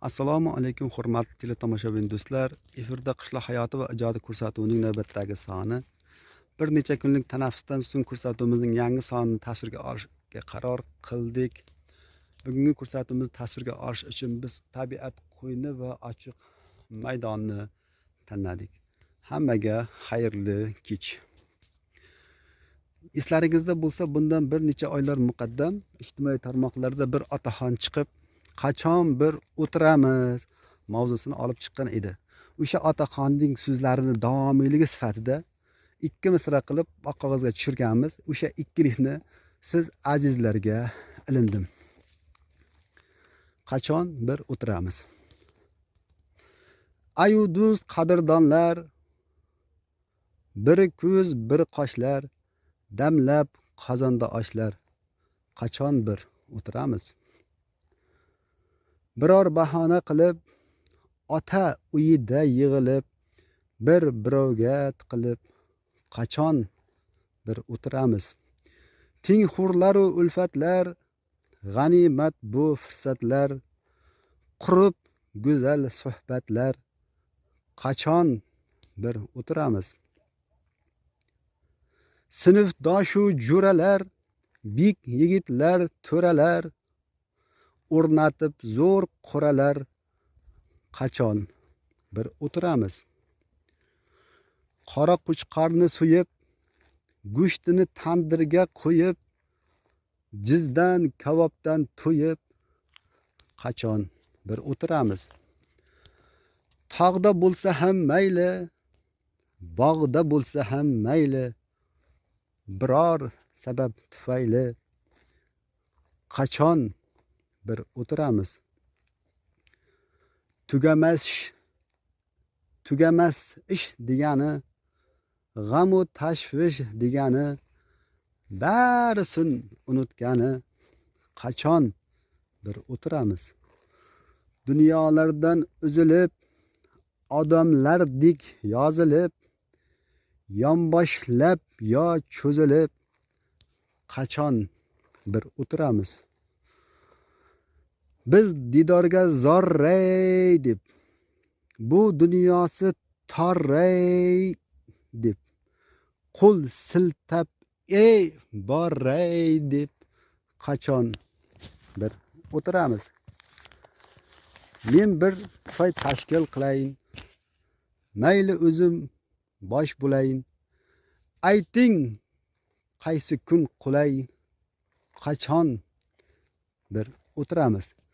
Assalomu alaykum hurmatli teletomoshabin do'stlar. Efirda qishloq hayoti va ijodi ko'rsatuvining navbatdagi soni. Bir necha kunlik tanaffusdan so'ng ko'rsatuvimizning yangi sonini tasvirga olishga qaror qildik. Bugungi ko'rsatuvimizni tasvirga olish uchun biz tabiat qo'yni va ochiq maydonni tanladik. Hammaga xayrli kech. Eslaringizda bo'lsa, bundan bir necha oylar muqaddam ijtimoiy tarmoqlarda bir otaxon chiqib, qachon bir o'tiramiz mavzusini olib chiqqan edi. O'sha otaxonning so'zlarini davomiyligi sifatida ikki misra qilib oq qog'ozga tushirganmiz. O'sha ikkilikni siz azizlarga ilindim. Qachon bir o'tiramiz. Ayu do'st qadrdonlar, bir ko'z bir qoshlar, damlab qozonda oshlar. Qachon bir o'tiramiz. Biror bahona qilib, ota uyida yig'ilib, birovga tiqilib, qachon bir o'tiramiz. Tengxo'rlar u ulfatlar, g'animat bu fursatlar, qurib go'zal suhbatlar, qachon bir o'tiramiz. Sinfdoshu jo'ralar, bek yigitlar, to'ralar, o'rnatib zo'r qo'ralar, qachon bir o'tiramiz. Qora qo'chqorni so'yib, go'shtini tandirga qo'yib, jizdan kabobdan to'yib, qachon bir o'tiramiz. Tog'da bo'lsa ham mayli, bog'da bo'lsa ham mayli, biror sabab tufayli, qachon bir o'tiramiz. Tugamas ish degani, g'am u tashvish degani, barisin unutgani, qachon bir o'tiramiz. Dunyolardan uzilib, odamlardek yozilib, yonboshlab yo cho'zilib, qachon bir o'tiramiz. Biz didorga zorray deb, bu dunyosi torray deb, qo'l siltab ey borray deb, qachon bir o'tiramiz. Men bir to'y tashkil qilayin, mayli o'zim bosh bo'layin. Ayting, qaysi kun qulay, qachon bir o'tiramiz.